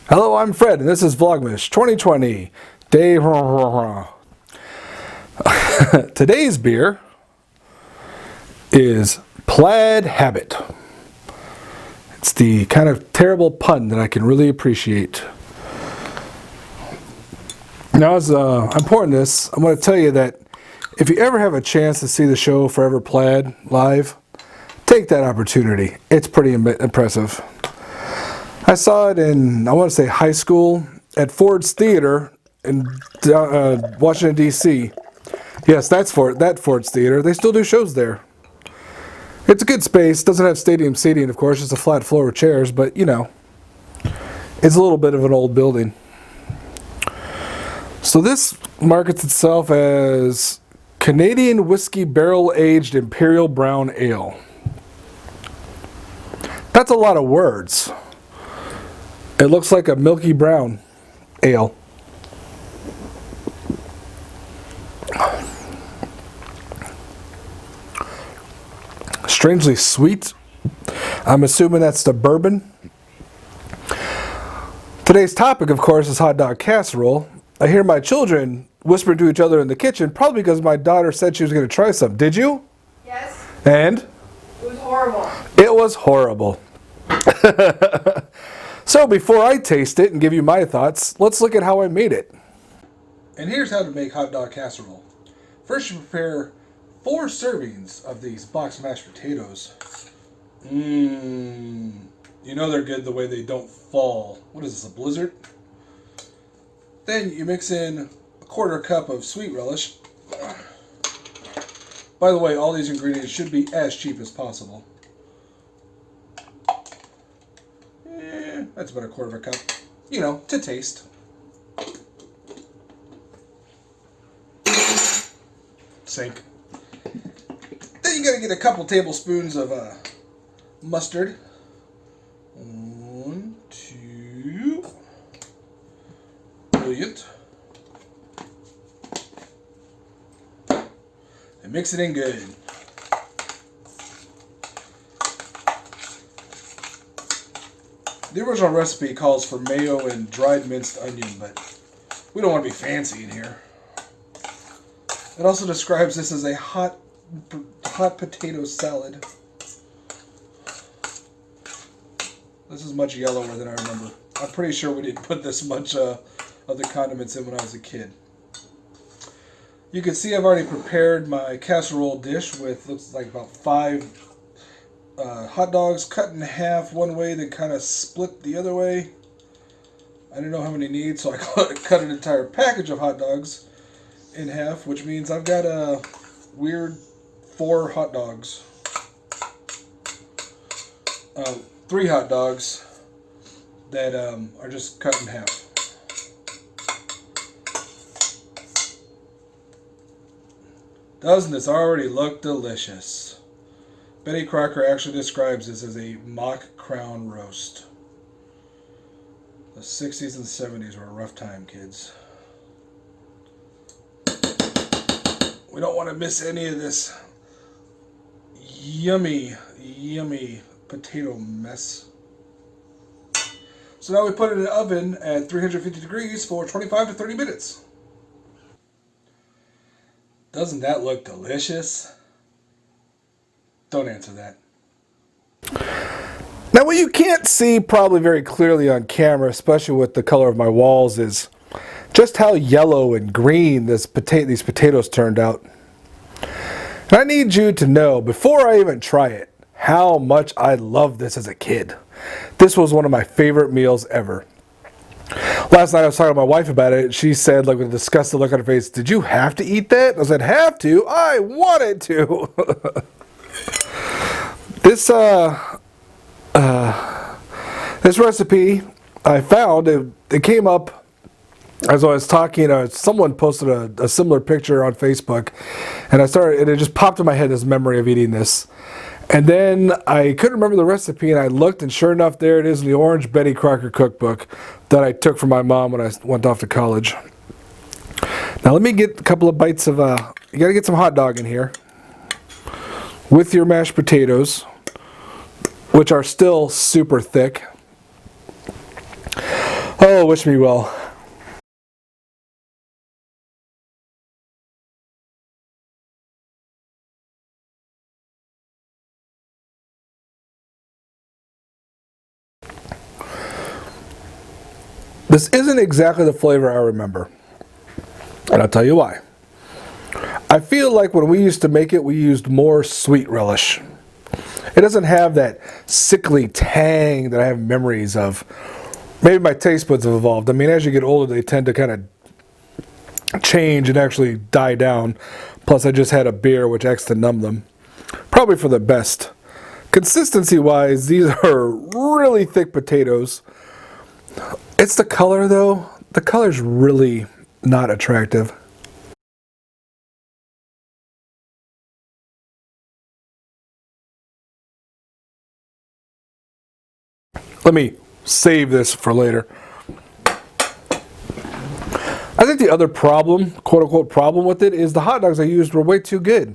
Hello, I'm Fred, and this is Vlogmas 2020. Day. Today's beer is Plaid Habit. It's the kind of terrible pun that I can really appreciate. Now, as I'm pouring this, I'm going to tell you that if you ever have a chance to see the show Forever Plaid live, take that opportunity. It's pretty impressive. I saw it in, I want to say, high school at Ford's Theater in Washington, D.C. Yes, that Ford's Theater. They still do shows there. It's a good space. Doesn't have stadium seating, of course. It's a flat floor with chairs, but, you know, it's a little bit of an old building. So this markets itself as Canadian Whiskey Barrel-Aged Imperial Brown Ale. That's a lot of words. It looks like a milky brown ale. Strangely sweet. I'm assuming that's the bourbon. Today's topic, of course, is hot dog casserole. I hear my children whispering to each other in the kitchen, probably because my daughter said she was going to try some. Did you? Yes. And? It was horrible. It was horrible. So before I taste it and give you my thoughts, let's look at how I made it. And here's how to make hot dog casserole. First, you prepare 4 servings of these boxed mashed potatoes. You know they're good the way they don't fall. What is this, a blizzard? Then you mix in a 1/4 cup of sweet relish. By the way, all these ingredients should be as cheap as possible. That's about a 1/4 cup, you know, to taste. Sink. Then you gotta get a couple tablespoons of mustard. 1, 2. Brilliant. And mix it in good. The original recipe calls for mayo and dried minced onion, but we don't want to be fancy in here. It also describes this as a hot potato salad. This is much yellower than I remember. I'm pretty sure we didn't put this much of the condiments in when I was a kid. You can see I've already prepared my casserole dish with, looks like about 5 hot dogs cut in half one way, then kind of split the other way. I didn't know how many need, so I cut an entire package of hot dogs in half, which means I've got a weird 4 hot dogs. 3 hot dogs that are just cut in half. Doesn't this already look delicious? Betty Crocker actually describes this as a mock crown roast. The 60s and 70s were a rough time, kids. We don't want to miss any of this yummy, yummy potato mess. So now we put it in the oven at 350 degrees for 25 to 30 minutes. Doesn't that look delicious? Don't answer that. Now, what you can't see probably very clearly on camera, especially with the color of my walls, is just how yellow and green these potatoes turned out. And I need you to know, before I even try it, how much I loved this as a kid. This was one of my favorite meals ever. Last night I was talking to my wife about it. She said, like with a disgusted look on her face, "Did you have to eat that?" I said, "Have to? I wanted to." This recipe I found, it came up as I was talking. Someone posted a similar picture on Facebook, and it just popped in my head, this memory of eating this. And then I couldn't remember the recipe, and I looked, and sure enough, there it is in the orange Betty Crocker cookbook that I took from my mom when I went off to college. Now let me get a couple of bites of, you gotta get some hot dog in here with your mashed potatoes, which are still super thick. Oh, wish me well. This isn't exactly the flavor I remember. And I'll tell you why. I feel like when we used to make it, we used more sweet relish. It doesn't have that sickly tang that I have memories of. Maybe my taste buds have evolved. I mean, as you get older, they tend to kind of change and actually die down. Plus, I just had a beer, which acts to numb them. Probably for the best. Consistency-wise, these are really thick potatoes. It's the color, though. The color's really not attractive. Let me save this for later. I think the other problem, quote-unquote problem with it, is the hot dogs I used were way too good.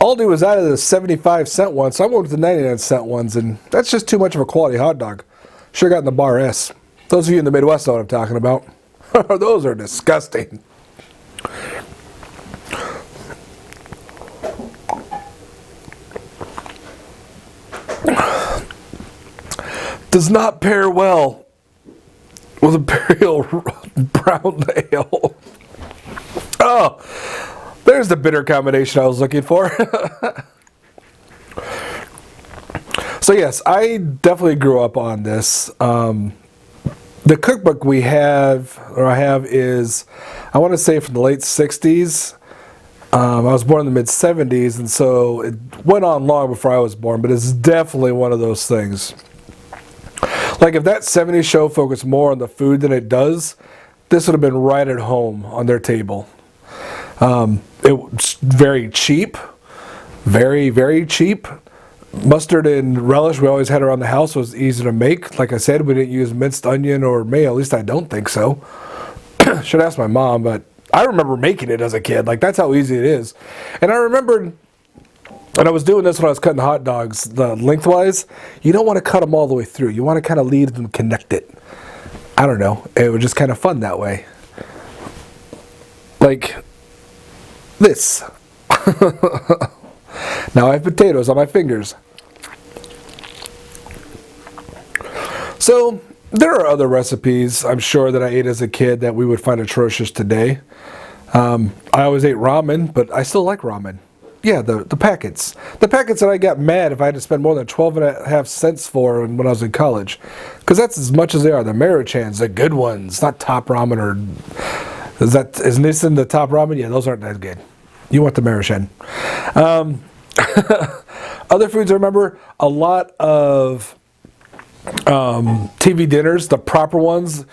Aldi was out of the 75-cent ones, so I went with the 99-cent ones, and that's just too much of a quality hot dog. Should have gotten the Bar S. Those of you in the Midwest know what I'm talking about. Those are disgusting. Does not pair well with Imperial Brown Ale. Oh, there's the bitter combination I was looking for. So yes, I definitely grew up on this. The cookbook I have is, I want to say from the late 60s. I was born in the mid 70s, and so it went on long before I was born, but it's definitely one of those things. Like if that 70s show focused more on the food than it does, this would have been right at home on their table. It was very cheap, very, very cheap. Mustard and relish we always had around the house was easy to make. Like I said, we didn't use minced onion or mayo. At least I don't think so. Should ask my mom, but I remember making it as a kid. Like that's how easy it is. And I remembered, and I was doing this when I was cutting hot dogs, the lengthwise. You don't want to cut them all the way through. You want to kind of leave them connected. I don't know. It was just kind of fun that way. Like this. Now I have potatoes on my fingers. So there are other recipes I'm sure that I ate as a kid that we would find atrocious today. I always ate ramen, but I still like ramen. Yeah, the packets. The packets that I got mad if I had to spend more than 12.5 cents for when I was in college. Because that's as much as they are. The Maruchans, the good ones, not Top Ramen or... Is Nissan the Top Ramen? Yeah, those aren't that good. You want the Maruchan. Other foods I remember, a lot of TV dinners, the proper ones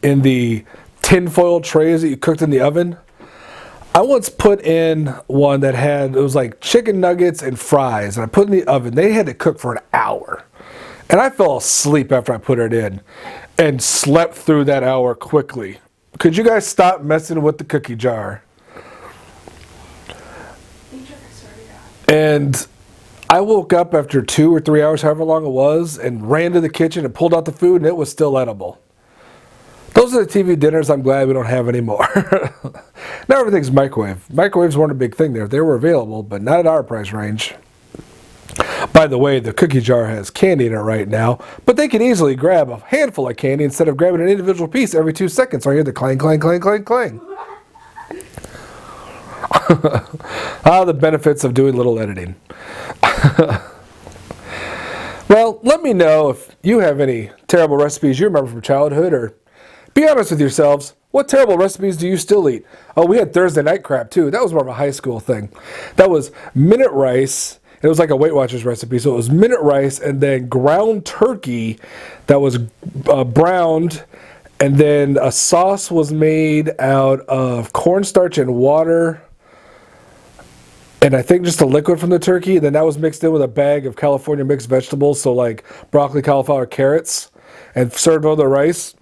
in the tinfoil trays that you cooked in the oven. I once put in one that had, it was like chicken nuggets and fries, and I put it in the oven. They had to cook for an hour. And I fell asleep after I put it in and slept through that hour quickly. Could you guys stop messing with the cookie jar? And I woke up after 2 or 3 hours, however long it was, and ran to the kitchen and pulled out the food, and it was still edible. Those are the TV dinners I'm glad we don't have anymore. Now everything's microwave. Microwaves weren't a big thing there. They were available, but not at our price range. By the way, the cookie jar has candy in it right now, but they can easily grab a handful of candy instead of grabbing an individual piece every 2 seconds. So I hear the clang, clang, clang, clang, clang. The benefits of doing little editing. Well, let me know if you have any terrible recipes you remember from childhood, or be honest with yourselves. What terrible recipes do you still eat? Oh, we had Thursday night crap too. That was more of a high school thing. That was minute rice. It was like a Weight Watchers recipe. So it was minute rice and then ground turkey that was browned. And then a sauce was made out of cornstarch and water. And I think just a liquid from the turkey. Then that was mixed in with a bag of California mixed vegetables. So like broccoli, cauliflower, carrots. And served over the rice.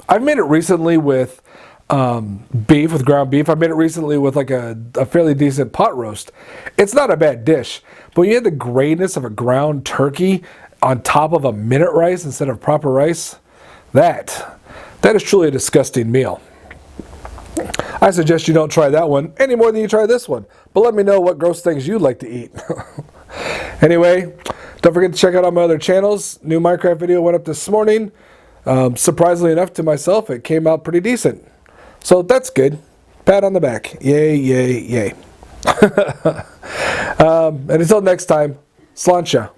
I've made it recently with beef, with ground beef. I made it recently with like a fairly decent pot roast. It's not a bad dish. But you had the grayness of a ground turkey on top of a minute rice instead of proper rice. That is truly a disgusting meal. I suggest you don't try that one any more than you try this one. But let me know what gross things you'd like to eat. Anyway, don't forget to check out all my other channels. New Minecraft video went up this morning. Surprisingly enough to myself, it came out pretty decent. So that's good. Pat on the back. Yay, yay, yay. And until next time, sláinte.